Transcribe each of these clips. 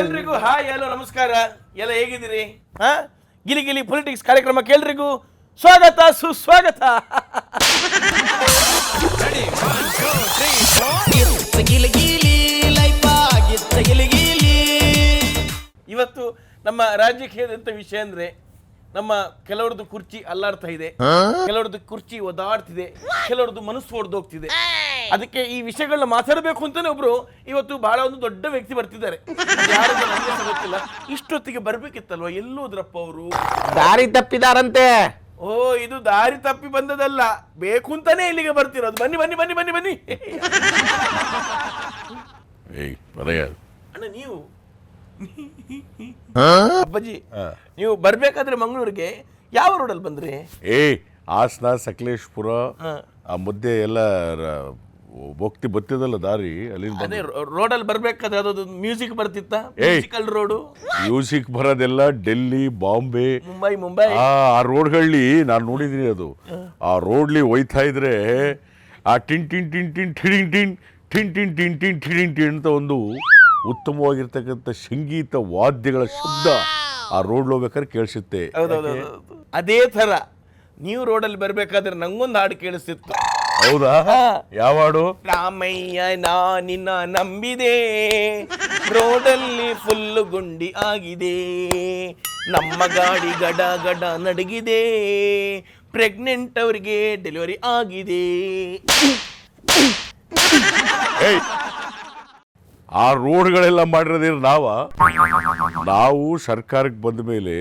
ಎಲ್ರಿಗೂ hi hello ನಮಸ್ಕಾರ. ಎಲ್ಲ ಹೇಗಿದ್ದೀರಿ? ಗಿಲಿ ಗಿಲಿ ಪೊಲಿಟಿಕ್ಸ್ ಕಾರ್ಯಕ್ರಮಕ್ಕೆ ಎಲ್ರಿಗೂ ಸ್ವಾಗತ ಸುಸ್ವಾಗತ. ಇವತ್ತು ನಮ್ಮ ರಾಜಕೀಯದಂತ ವಿಷಯ ಅಂದ್ರೆ ನಮ್ಮ ಕೆಲವರದ್ದು ಕುರ್ಚಿ ಅಲ್ಲಾಡ್ತಾ ಇದೆ, ಕೆಲವರದ್ದು ಕುರ್ಚಿ ಒದಾಡ್ತಿದೆ, ಕೆಲವರದ್ದು ಮನಸ್ಸು ಒಡೆದೋಗ್ತಿದೆ. ಅದಕ್ಕೆ ಈ ವಿಷಯಗಳನ್ನ ಮಾತಾಡಬೇಕು ಅಂತಾನೆ ಒಬ್ರು ಇವತ್ತು ಬಹಳ ಒಂದು ದೊಡ್ಡ ವ್ಯಕ್ತಿ ಬರ್ತಿದ್ದಾರೆ. ಯಾರು ನನಗೆ ಗೊತ್ತಿಲ್ಲ, ಇಷ್ಟೊತ್ತಿಗೆ ಬರ್ಬೇಕಿತ್ತಲ್ವ, ಎಲ್ಲೋದ್ರಪ್ಪ ಅವರು? ದಾರಿ ತಪ್ಪಿದಾರಂತೆ. ಓ, ಇದು ದಾರಿ ತಪ್ಪಿ ಬಂದದಲ್ಲ, ಬೇಕು ಅಂತಾನೆ ಇಲ್ಲಿಗೆ ಬರ್ತಿರೋದು. ಬನ್ನಿ ಬನ್ನಿ ಬನ್ನಿ ಬನ್ನಿ ಬನ್ನಿ. ಅಣ್ಣ ನೀವು ಅಪ್ಪಾಜಿ, ನೀವು ಬರ್ಬೇಕಾದ್ರೆ ಮಂಗಳೂರಿಗೆ ಯಾವ ರೋಡಲ್ಲಿ ಬಂದ್ರಿ? ಹಾಸನ ಸಕಲೇಶ್ಪುರ ಆ ಮುದ್ದೆ ಎಲ್ಲ ಬತ್ತಿದಲ್ಲ ದಾರಿ, ಅಲ್ಲಿಂದ ಅದೇ ರೋಡಲ್ಲಿ ಬರ್ಬೇಕಾದ್ರೆ ಅದೊಂದು ಮ್ಯೂಸಿಕ್ ಬರ್ತಿತ್ತ, ಮ್ಯೂಸಿಕಲ್ ರೋಡು. ಮ್ಯೂಸಿಕ್ ಬರೋದೆಲ್ಲ ಡೆಲ್ಲಿ, ಬಾಂಬೆ, ಮುಂಬೈ ಆ ರೋಡ್ಗಳಲ್ಲಿ ನಾನು ನೋಡಿದೀನಿ. ಅದು ಆ ರೋಡ್ಲಿ ಒಯ್ತಾ ಇದ್ರೆ ಆ ಟಿನ್ ಟಿನ್ ಟಿನ್ ಟಿನ್ ಟಿಡಿಂಗ್ ಟಿನ್ ಟಿನ್ ಟಿನ್ ಟಿನ್ ಟಿನ್ ಟಿಡಿಂಗ್ ಟಿನ್ ಅಂತ ಒಂದು ಉತ್ತಮವಾಗಿರ್ತಕ್ಕಂಥ ಸಂಗೀತ ವಾದ್ಯಗಳ ಶಬ್ದ ಆ ರೋಡ್ ಹೋಗ್ಬೇಕಾದ್ರೆ ಕೇಳಿಸುತ್ತೆ. ಅದೇ ತರ ನೀವು ರೋಡಲ್ಲಿ ಬರ್ಬೇಕಾದ್ರೆ ನಂಗೊಂದು ಹಾಡು ಕೇಳಿಸ್ತಿತ್ತು. ಹೌದಾ? ಯಾವ ಹಾಡು? ರಾಮಯ್ಯ ನಾ ನಿನ್ನ ನಂಬಿದೆ, ರೋಡಲ್ಲಿ ಫುಲ್ ಗುಂಡಿ ಆಗಿದೆ, ನಮ್ಮ ಗಾಡಿ ಗಡ ಗಡ ನಡಗಿದೆ, ಪ್ರೆಗ್ನೆಂಟ್ ಅವರಿಗೆ ಡೆಲಿವರಿ ಆಗಿದೆ. ಆ ರೋಡ್ಗಳೆಲ್ಲ ಮಾಡಿರೋದೇನು ನಾವು ಸರ್ಕಾರಕ್ಕೆ ಬಂದ ಮೇಲೆ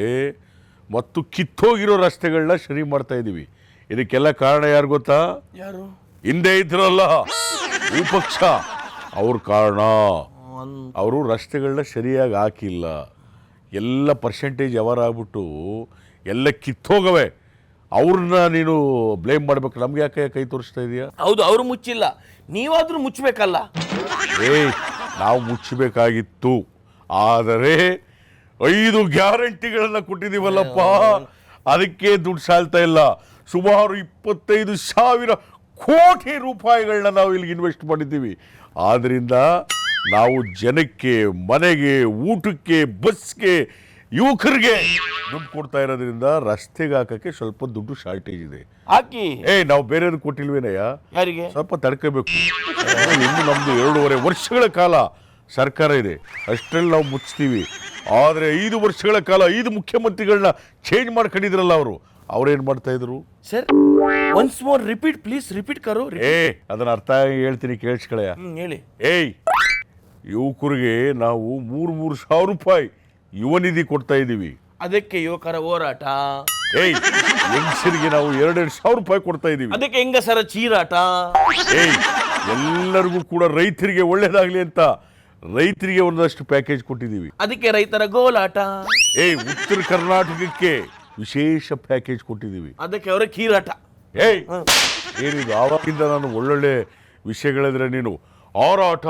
ಮತ್ತು ಕಿತ್ತೋಗಿರೋ ರಸ್ತೆಗಳನ್ನ ಸರಿ ಮಾಡ್ತಾ ಇದ್ದೀವಿ. ಇದಕ್ಕೆಲ್ಲ ಕಾರಣ ಯಾರು ಗೊತ್ತಾ? ಯಾರು? ಹಿಂದೆ ಇದ್ರಲ್ಲ ವಿಪಕ್ಷ, ಅವ್ರ ಕಾರಣ. ಅವರು ರಸ್ತೆಗಳನ್ನ ಸರಿಯಾಗಿ ಹಾಕಿಲ್ಲ, ಎಲ್ಲ ಪರ್ಸೆಂಟೇಜ್ ಅವರಾಗ್ಬಿಟ್ಟು ಎಲ್ಲ ಕಿತ್ತೋಗವೆ. ಅವ್ರನ್ನ ನೀನು ಬ್ಲೇಮ್ ಮಾಡ್ಬೇಕು, ನಮ್ಗೆ ಯಾಕೆ ಕೈ ತೋರಿಸ್ತಾ ಇದೆಯಾ? ಹೌದು, ಅವರು ಮುಚ್ಚಿಲ್ಲ, ನೀವಾದ್ರೂ ಮುಚ್ಚಬೇಕಲ್ಲ. ನಾವು ಮುಚ್ಚಬೇಕಾಗಿತ್ತು, ಆದರೆ 5 ಗ್ಯಾರಂಟಿಗಳನ್ನ ಕೊಟ್ಟಿದ್ದೀವಲ್ಲಪ್ಪ, ಅದಕ್ಕೆ ದುಡ್ಡು ಸಾಲ್ತಾ ಇಲ್ಲ. ಸುಮಾರು 25,000 ಕೋಟಿ ರೂಪಾಯಿಗಳನ್ನ ನಾವು ಇಲ್ಲಿಗೆ ಇನ್ವೆಸ್ಟ್ ಮಾಡಿದ್ದೀವಿ. ಆದ್ದರಿಂದ ನಾವು ಜನಕ್ಕೆ, ಮನೆಗೆ, ಊಟಕ್ಕೆ, ಬಸ್ಗೆ, ಯುವಕರಿಗೆ ದುಡ್ಡು ಕೊಡ್ತಾ ಇರೋದ್ರಿಂದ ರಸ್ತೆಗೆ ಹಾಕಕ್ಕೆ ಸ್ವಲ್ಪ ದುಡ್ಡು ಶಾರ್ಟೇಜ್ ಇದೆ. ಹಾಕಿ ನಾವು ಬೇರೆಯವ್ರು ಕೊಟ್ಟಿಲ್ವೇನಯ್ಯ, ಯಾರಿಗೆ? ಸ್ವಲ್ಪ ತಡ್ಕೋಬೇಕು. ಇನ್ನು ನಮ್ದು 2.5 ವರ್ಷಗಳ ಕಾಲ ಸರ್ಕಾರ ಇದೆ, ಅಷ್ಟರಲ್ಲಿ ನಾವು ಮುಚ್ತೀವಿ. ಆದರೆ 5 ವರ್ಷಗಳ ಕಾಲ 5 ಮುಖ್ಯಮಂತ್ರಿಗಳನ್ನ ಚೇಂಜ್ ಮಾಡ್ಕೊಂಡಿದ್ರಲ್ಲ ಅವ್ರೇನ್ ಮಾಡ್ತಾ ಇದ್ರು? Sir, once more repeat please, repeat ಕರೋ. ಅದನ್ನ ಅರ್ಥ ಹೇಳ್ತೀನಿ, ಕೇಳಿಸ್ಕೊಳಯ್ಯ. ಹೇಳಿ. ಯುವಕರಿಗೆ ನಾವು 3,000 ರೂಪಾಯಿ ಯುವ ನಿಧಿ ಕೊಡ್ತಾ ಇದ್ದೀವಿ. ಅದಕ್ಕೆ ಯುವಕರ ಹೋರಾಟ. ಹೆಂಗಸರಿಗೆ ನಾವು 2,000 ರೂಪಾಯಿ ಕೊಡ್ತಾ ಇದ್ದೀವಿ. ಅದಕ್ಕೆ ಹೆಂಗಸರ ಚೀರಾಟ. ಎಲ್ಲರಿಗೂ ಕೂಡ ರೈತರಿಗೆ ಒಳ್ಳೇದಾಗ್ಲಿ ಅಂತ ರೈತರಿಗೆ ಒಂದಷ್ಟು ಪ್ಯಾಕೇಜ್ ಕೊಟ್ಟಿದ್ದೀವಿ. ಅದಕ್ಕೆ ರೈತರ ಗೋಲಾಟ. ಉತ್ತರ ಕರ್ನಾಟಕಕ್ಕೆ ವಿಶೇಷ ಪ್ಯಾಕೇಜ್ ಕೊಟ್ಟಿದ್ದೀವಿ. ಅದಕ್ಕೆ ಅವರ ಕೀರಾಟ. ಏನಿದು ಆವಾಗಿಂದ ನಾನು ಒಳ್ಳೊಳ್ಳೆ ವಿಷಯಗಳಿದ್ರೆ ನೀನು ಆರಾಟ,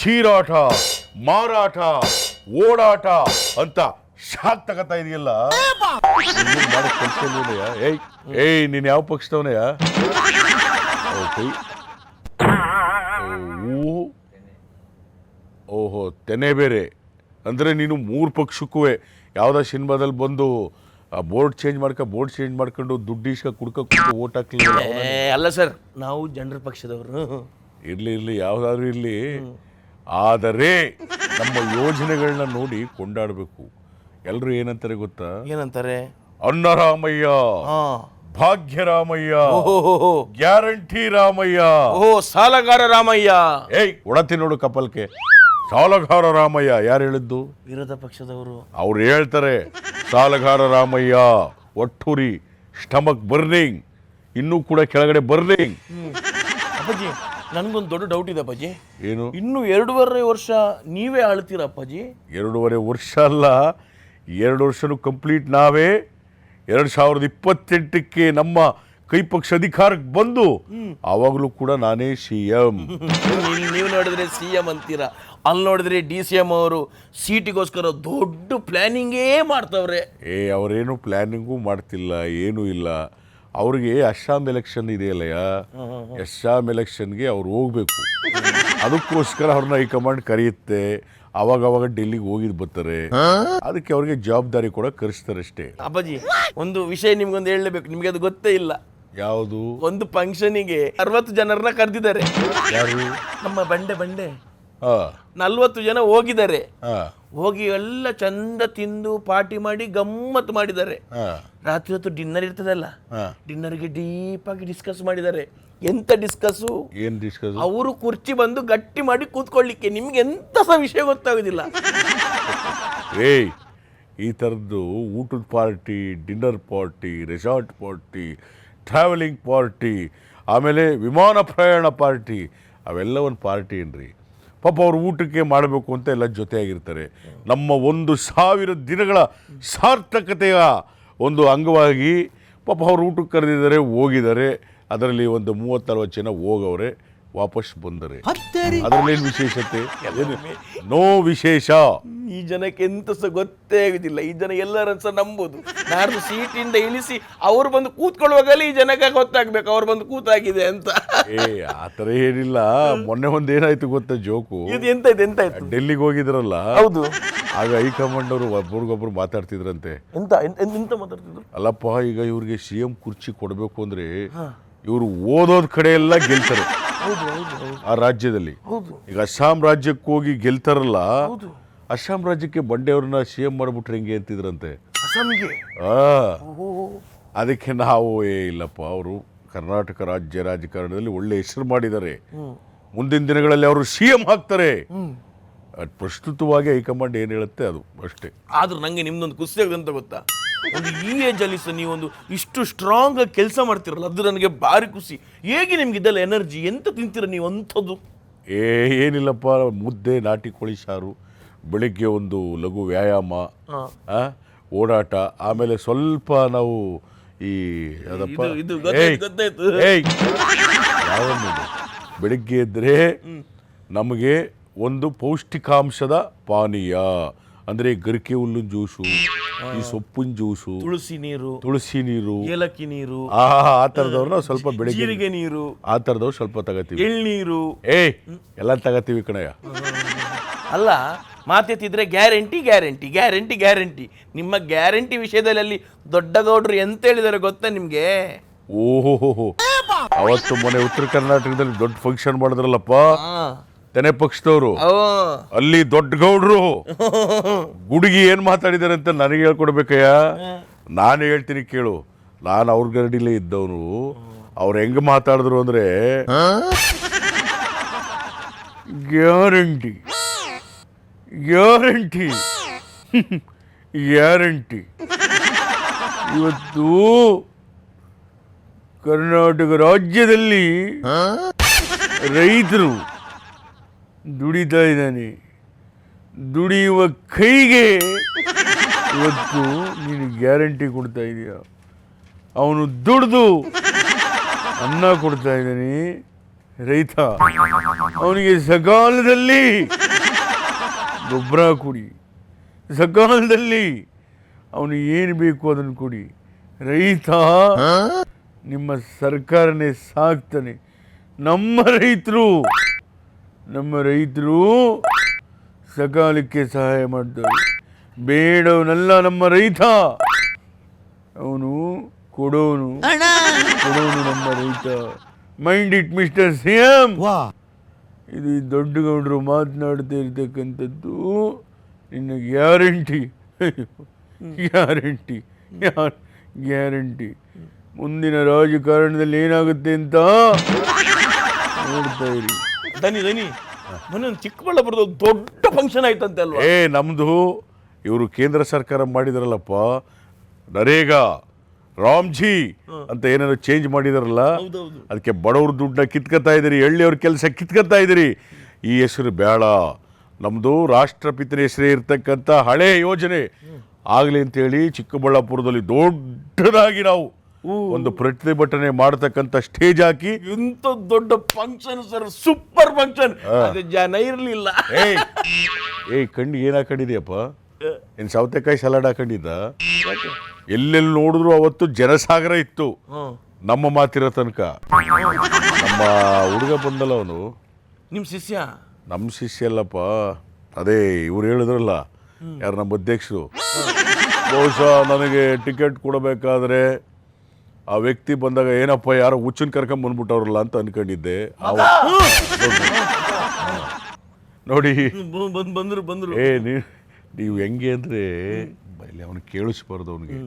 ಚೀರಾಟ, ಮಾರಾಟ, ಓಡಾಟ ಅಂತ ಶಾಕ್ ತಗೋತಾ ಇದೆಯಲ್ಲ. ನೀನ್ ಯಾವ ಪಕ್ಷದವನೆಯ? ಓಹೋ, ತೆನೆ ಬೇರೆ ಅಂದ್ರೆ ನೀನು 3 ಪಕ್ಷಕ್ಕೂ ಯಾವ್ದೋ ಸಿನಿಮಾದಲ್ಲಿ ಬಂದು ಬೋರ್ಡ್ ಚೇಂಜ್ ಮಾಡ್ಕೊಂಡು ದುಡ್ಡು ಇಸ್ಕ ಕುಡ್ಕ ಓಟ್ ಹಾಕ್ಲಿಲ್ಲ. ಅಲ್ಲ ಸರ್, ನಾವು ಜನರ ಪಕ್ಷದವರು. ಇರ್ಲಿ ಯಾವ್ದಾದ್ರು ಇರ್ಲಿ, ಆದರೆ ನಮ್ಮ ಯೋಜನೆಗಳನ್ನ ನೋಡಿ ಕೊಂಡಾಡಬೇಕು. ಎಲ್ರು ಏನಂತಾರೆ ಗೊತ್ತಾ? ಏನಂತಾರೆ? ಅನ್ನರಾಮಯ್ಯ, ಭಾಗ್ಯರಾಮಯ್ಯ, ಗ್ಯಾರಂಟಿ ರಾಮಯ್ಯ, ಸಾಲಗಾರ ರಾಮಯ್ಯ. ಒಡತಿ ನೋಡು ಕಪಲ್ಕೆ, ಸಾಲಗಾರ ರಾಮಯ್ಯ. ಯಾರು ಹೇಳಿದ್ದು? ವಿರೋಧ ಪಕ್ಷದವರು. ಅವ್ರು ಹೇಳ್ತಾರೆ ಸಾಲಗಾರ ರಾಮಯ್ಯ, ಒಟ್ಟುರಿ, ಸ್ಟಮಕ್ ಬರ್ನಿಂಗ್, ಇನ್ನೂ ಕೂಡ ಕೆಳಗಡೆ ಬರ್ನಿಂಗ್. ಅಪ್ಪಾಜಿ, ನನ್ಗೊಂದು ದೊಡ್ಡ ಡೌಟ್ ಇದೆ ಅಪ್ಪಾಜಿ. ಏನು? ಇನ್ನು 2.5 ವರ್ಷ ನೀವೇ ಆಳ್ತೀರ ಅಪ್ಪಾಜಿ? 2.5 ವರ್ಷ ಅಲ್ಲ, 2 ವರ್ಷನೂ ಕಂಪ್ಲೀಟ್ ನಾವೇ. 2028ಕ್ಕೆ ನಮ್ಮ ಕೈಪಕ್ಷ ಅಧಿಕಾರಕ್ಕೆ ಬಂದು ಆವಾಗಲೂ ಕೂಡ ನಾನೇ CM. ನೀವು ನೋಡಿದ್ರೆ CM ಅಂತೀರಾ, ಅಲ್ಲಿ ನೋಡಿದ್ರೆ DCM ಅವರು ಸೀಟಿಗೋಸ್ಕರ ದೊಡ್ಡ ಪ್ಲಾನಿಂಗೇ ಮಾಡ್ತವ್ರೆ. ಅವರೇನು ಪ್ಲಾನಿಂಗು ಮಾಡ್ತಿಲ್ಲ, ಏನೂ ಇಲ್ಲ. ಅವ್ರಿಗೆ ಅಸ್ಸಾಂ ಎಲೆಕ್ಷನ್ ಇದೆಯಲ್ಲಯ್ಯ, ಅಸ್ಸಾಂ ಎಲೆಕ್ಷನ್ಗೆ ಅವ್ರು ಹೋಗ್ಬೇಕು. ಅದಕ್ಕೋಸ್ಕರ ಅವ್ರನ್ನ ಹೈಕಮಾಂಡ್ ಕರೆಯುತ್ತೆ. ಅವಾಗ ಡೆಲ್ಲಿಗೆ ಹೋಗಿದ್ ಬರ್ತಾರೆ. ಅದಕ್ಕೆ ಅವ್ರಿಗೆ ಜವಾಬ್ದಾರಿ ಕೂಡ ಕರೆಸ್ತಾರೆ ಅಷ್ಟೇ. ಅಪ್ಪಾಜಿ, ಒಂದು ವಿಷಯ ನಿಮ್ಗೊಂದು ಹೇಳಲೇಬೇಕು, ನಿಮ್ಗೆ ಅದು ಗೊತ್ತೇ ಇಲ್ಲ. ಯಾವುದು? ಒಂದು ಫಂಕ್ಷನಿಗೆ 60 ಜನರನ್ನ ಕರೆದಿದ್ದಾರೆ. ಯಾರು? ನಮ್ಮ ಬಂಡೆ 40 ಜನ ಹೋಗಿದ್ದಾರೆ. ಹೋಗಿ ಎಲ್ಲ ಚಂದ ತಿಂದು ಪಾರ್ಟಿ ಮಾಡಿ ಗಮ್ಮತ್ತು ಮಾಡಿದ್ದಾರೆ. ರಾತ್ರಿ ಹೊತ್ತು ಡಿನ್ನರ್ ಇರ್ತದಲ್ಲ, ಡಿನ್ನರ್ಗೆ ಡೀಪ್ ಆಗಿ ಡಿಸ್ಕಸ್ ಮಾಡಿದ್ದಾರೆ. ಎಂತ ಡಿಸ್ಕಸ್? ಏನ್ ಡಿಸ್ಕಸ್? ಅವರು ಕುರ್ಚಿ ಬಂದು ಗಟ್ಟಿ ಮಾಡಿ ಕೂತ್ಕೊಳ್ಳಿಕ್ಕೆ. ನಿಮ್ಗೆ ಎಂತ ಸಹ ವಿಷಯ ಗೊತ್ತಾಗುದಿಲ್ಲ. ಏಯ್, ಈ ಥರದ್ದು ಊಟದ party, dinner party, resort party, travelling party, ಆಮೇಲೆ ವಿಮಾನ ಪ್ರಯಾಣ ಪಾರ್ಟಿ, ಅವೆಲ್ಲ ಒಂದು ಪಾರ್ಟಿ ಏನ್ರಿ? ಪಾಪ ಅವ್ರು ಊಟಕ್ಕೆ ಮಾಡಬೇಕು ಅಂತ ಎಲ್ಲ ಜೊತೆಯಾಗಿರ್ತಾರೆ. ನಮ್ಮ 1000 ದಿನಗಳ ಸಾರ್ಥಕತೆಯ ಒಂದು ಅಂಗವಾಗಿ ಪಾಪ ಅವ್ರು ಊಟಕ್ಕೆ ಕರೆದಿದ್ದಾರೆ, ಹೋಗಿದ್ದಾರೆ. ಅದರಲ್ಲಿ ಒಂದು 30-40 ಜನ ಹೋಗವ್ರೆ, ವಾಪಸ್ ಬಂದರೆ. ಅದರಲ್ಲಿ ಏನು ವಿಶೇಷತೆ? ನೋ ವಿಶೇಷ. ಈ ಜನಕ್ಕೆ ಎಂತ ಸಹ ಗೊತ್ತೇ ಆಗುದಿಲ್ಲ. ಈ ಜನ ಎಲ್ಲರನ್ನು ಸಹ ನಂಬುದು. ನಾಡ್ದು ಸೀಟಿಂದ ಇಳಿಸಿ ಅವ್ರು ಬಂದು ಕೂತ್ಕೊಳ್ಳುವಾಗಲೇ ಈ ಜನಕ್ಕೆ ಗೊತ್ತಾಗ್ಬೇಕು ಅವ್ರು ಬಂದು ಕೂತಾಗಿದೆ ಅಂತ. ಆ ಥರ ಏನಿಲ್ಲ. ಮೊನ್ನೆ ಏನಾಯ್ತು ಗೊತ್ತಾ ಜೋಕು? ಇದು ಎಂತಾಯ್ತು? ಡೆಲ್ಲಿಗೆ ಹೋಗಿದ್ರಲ್ಲ, ಹೌದು. ಆಗ ಹೈಕಮಾಂಡ್ ಅವರು ಒಬ್ಬರಿಗೊಬ್ರು ಮಾತಾಡ್ತಿದ್ರಂತೆ. ಎಂತ ಮಾತಾಡ್ತಿದ್ರು? ಅಲ್ಲಪ್ಪ, ಈಗ ಇವ್ರಿಗೆ CM ಕುರ್ಚಿ ಕೊಡಬೇಕು ಅಂದ್ರೆ ಇವರು ಓದೋದ್ ಕಡೆ ಎಲ್ಲ ಗೆಲ್ತಾರೆ ಆ ರಾಜ್ಯದಲ್ಲಿ. ಈಗ ಅಸ್ಸಾಂ ರಾಜ್ಯಕ್ಕೆ ಹೋಗಿ ಗೆಲ್ತಾರಲ್ಲ, ಅಸ್ಸಾಂ ರಾಜ್ಯಕ್ಕೆ ಬಂಡೆಯವ್ರನ್ನ CM ಮಾಡ್ಬಿಟ್ರೆ ಹೆಂಗೆ ಅಂತಿದ್ರಂತೆ. ಅದಕ್ಕೆ ನಾವು ಇಲ್ಲಪ್ಪ, ಅವರು ಕರ್ನಾಟಕ ರಾಜ್ಯ ರಾಜಕಾರಣದಲ್ಲಿ ಒಳ್ಳೆ ಹೆಸರು ಮಾಡಿದ್ದಾರೆ. ಮುಂದಿನ ದಿನಗಳಲ್ಲಿ ಅವರು CM ಆಗ್ತಾರೆ. ಪ್ರಸ್ತುತವಾಗಿ ಹೈಕಮಾಂಡ್ ಏನು ಹೇಳುತ್ತೆ ಅದು ಅಷ್ಟೇ. ಆದ್ರೂ ನಂಗೆ ನಿಮ್ದೊಂದು ಖುಷಿ ಆಗುತ್ತೆ ಅಂತ ಗೊತ್ತಾ? ಒಂದು ಈ ಏಜ್ ಅಲ್ಲಿ ಸಹ ನೀವೊಂದು ಇಷ್ಟು ಸ್ಟ್ರಾಂಗ್ ಆಗಿ ಕೆಲಸ ಮಾಡ್ತಿರಲ್ಲ, ಅದು ನನಗೆ ಭಾರಿ ಖುಷಿ. ಹೇಗೆ ನಿಮ್ಗೆ ಇದೆಲ್ಲ ಎನರ್ಜಿ? ಎಂತ ತಿಂತೀರ ನೀವು ಅಂಥದ್ದು? ಏನಿಲ್ಲಪ್ಪ, ಮುದ್ದೆ, ನಾಟಿ ಕೋಳಿ ಸಾರು, ಬೆಳಿಗ್ಗೆ ಒಂದು ಲಘು ವ್ಯಾಯಾಮ, ಓಡಾಟ, ಆಮೇಲೆ ಸ್ವಲ್ಪ ನಾವು ಈ ಬೆಳಿಗ್ಗೆ ಎದ್ರೆ ನಮಗೆ ಒಂದು ಪೌಷ್ಟಿಕಾಂಶದ ಪಾನೀಯ ಅಂದ್ರೆ ಗರಿಕೆ ಹುಲ್ಲಿನ ಜ್ಯೂಸು, ಈ ಸೊಪ್ಪಿನ ಜ್ಯೂಸು, ತುಳಸಿ ನೀರು, ಏಲಕ್ಕಿ ನೀರು, ಆ ಥರದವ್ರನ್ನ ಸ್ವಲ್ಪ ಬೆಳಿಗ್ಗೆ ಜೀರಿಗೆ ನೀರು, ಆ ಥರದವ್ರು ಸ್ವಲ್ಪ ತಗೋತೀವಿ. ಎಳ್ನೀರು ಎಲ್ಲ ತಗೋತೀವಿ ಕಣಯ್ಯ. ಅಲ್ಲ, ಮಾತೆತ್ತಿದ್ರೆ ಗ್ಯಾರಂಟಿ ಗ್ಯಾರಂಟಿ ಗ್ಯಾರಂಟಿ ಗ್ಯಾರಂಟಿ. ನಿಮ್ಮ ಗ್ಯಾರಂಟಿ ವಿಷಯದಲ್ಲಿ ಅಲ್ಲಿ ದೊಡ್ಡ ಗೌಡ್ರು ಎಂತ ಹೇಳಿದಾರೆ ಗೊತ್ತಾ ನಿಮ್ಗೆ? ಓಹೋ, ಅವತ್ತು ಮೊನ್ನೆ ಉತ್ತರ ಕರ್ನಾಟಕದಲ್ಲಿ ದೊಡ್ಡ ಫಂಕ್ಷನ್ ಮಾಡಿದ್ರಲ್ಲಪ್ಪ ತೆನೆ ಪಕ್ಷದವರು. ಅಲ್ಲಿ ದೊಡ್ಡ ಗೌಡ್ರು ಗುಡುಗಿ ಏನ್ ಮಾತಾಡಿದಾರೆ ಅಂತ ನನಗೆ ಹೇಳ್ಕೊಡ್ಬೇಕಯ್ಯ. ನಾನು ಹೇಳ್ತೀನಿ ಕೇಳು. ನಾನು ಅವ್ರ ಗರಡಿಲೇ ಇದ್ದವನು. ಅವ್ರು ಹೆಂಗ್ ಮಾತಾಡಿದ್ರು ಅಂದ್ರೆ ಗ್ಯಾರಂಟಿ ಗ್ಯಾರಂಟಿ ಗ್ಯಾರಂಟಿ. ಇವತ್ತು ಕರ್ನಾಟಕ ರಾಜ್ಯದಲ್ಲಿ ರೈತರು ದುಡಿತಾ ಇದ್ದಾನೆ. ದುಡಿಯುವ ಕೈಗೆ ಇವತ್ತು ನೀನು ಗ್ಯಾರಂಟಿ ಕೊಡ್ತಾ ಇದೀಯ. ಅವನು ದುಡ್ದು ಅನ್ನ ಕೊಡ್ತಾ ಇದ್ದಾನೆ ರೈತ. ಅವನಿಗೆ ಸಕಾಲದಲ್ಲಿ ಗೊಬ್ಬರ ಕೊಡಿ, ಸಕಾಲದಲ್ಲಿ ಅವನು ಏನು ಬೇಕು ಅದನ್ನು ಕೊಡಿ. ರೈತ ನಿಮ್ಮ ಸರ್ಕಾರನೇ ಸಾಕ್ತಾನೆ. ನಮ್ಮ ರೈತರು ಸಕಾಲಕ್ಕೆ ಸಹಾಯ ಮಾಡ್ತಾರೆ. ಬೇಡವನಲ್ಲ ನಮ್ಮ ರೈತ, ಅವನು ಕೊಡೋನು ನಮ್ಮ ರೈತ. Mind it mister CM. ಇದು ದೊಡ್ಡ ಗೌಡರು ಮಾತನಾಡ್ತಾ ಇರ್ತಕ್ಕಂಥದ್ದು ನಿನ್ನ ಗ್ಯಾರಂಟಿ ಗ್ಯಾರಂಟಿ ಗ್ಯಾರಂಟಿ. ಮುಂದಿನ ರಾಜಕಾರಣದಲ್ಲಿ ಏನಾಗುತ್ತೆ ಅಂತ ನೋಡ್ತಾ ಇರಿ. ದನಿ ಮೊನ್ನೆ ಚಿಕ್ಕಬಳ್ಳಾಪುರದ ದೊಡ್ಡ ಫಂಕ್ಷನ್ ಆಯ್ತಂತೆ ಅಲ್ವಾ? ನಮ್ದು ಇವರು ಕೇಂದ್ರ ಸರ್ಕಾರ ಮಾಡಿದಾರಲ್ಲಪ್ಪ, ನರೇಗಾ ರಾಮ್ಜಿ ಅಂತ ಏನಾದ್ರು ಚೇಂಜ್ ಮಾಡಿದಾರಲ್ಲ, ಅದಕ್ಕೆ ಬಡವ್ರ ದುಡ್ಡನ್ನ ಕಿತ್ಕೊತಾ ಇದ್ದೀರಿ, ಹಳ್ಳಿಯವ್ರ ಕೆಲಸ ಕಿತ್ಕೊತಾ ಇದ್ದೀರಿ. ಈ ಹೆಸರು ಬೇಡ. ನಮ್ದು ರಾಷ್ಟ್ರಪಿತನ ಹೆಸರೇ ಇರ್ತಕ್ಕಂಥ ಹಳೆ ಯೋಜನೆ ಆಗ್ಲಿ ಅಂತೇಳಿ ಚಿಕ್ಕಬಳ್ಳಾಪುರದಲ್ಲಿ ದೊಡ್ಡದಾಗಿ ನಾವು ಒಂದು ಪ್ರತಿಭಟನೆ ಮಾಡತಕ್ಕಂಥ ಸ್ಟೇಜ್ ಹಾಕಿ. ಎಂತ ದೊಡ್ಡ ಫಂಕ್ಷನ್ ಸರ್, ಸೂಪರ್ ಫಂಕ್ಷನ್. ಜನ ಇರ್ಲಿಲ್ಲ. ಕಣ್ಣಿಗೆ ಏನ್ ಹಾಕೊಂಡಿದ್ಯಪ್ಪ? ಇನ್ ಸೌತೆಕಾಯಿ ಸಲಾಡ್ ಹಾಕೊಂಡಿದ್ದ ಎಲ್ಲೆಲ್ಲಿ ನೋಡಿದ್ರು ಅವತ್ತು ಜನಸಾಗರ ಇತ್ತು ನಮ್ಮ ಮಾತಿರೋ ತನಕ. ನಮ್ಮ ಹುಡುಗ ಬಂದಲ್ಲ ಅವನು, ನಿಮ್ಮ ಶಿಷ್ಯ? ನಮ್ಮ ಶಿಷ್ಯ ಅಲ್ಲಪ್ಪ, ಅದೇ ಇವ್ರು ಹೇಳಿದ್ರಲ್ಲ ಯಾರು ನಮ್ಮ ಅಧ್ಯಕ್ಷರು. ಬಹುಶಃ ನನಗೆ ಟಿಕೆಟ್ ಕೊಡಬೇಕಾದ್ರೆ ಆ ವ್ಯಕ್ತಿ ಬಂದಾಗ ಏನಪ್ಪ ಯಾರೋ ಹುಚ್ಚನ್ ಕರ್ಕೊಂಡ್ ಬಂದ್ಬಿಟ್ಟವ್ರಲ್ಲ ಅಂತ ಅನ್ಕೊಂಡಿದ್ದೆ. ನೋಡಿ ಬಂದ್ರು ನೀವು ಹೆಂಗೆ ಅಂದ್ರೆ ಅವನು ಕೇಳಿಸ್ಬಾರ್ದು. ಅವನಿಗೆ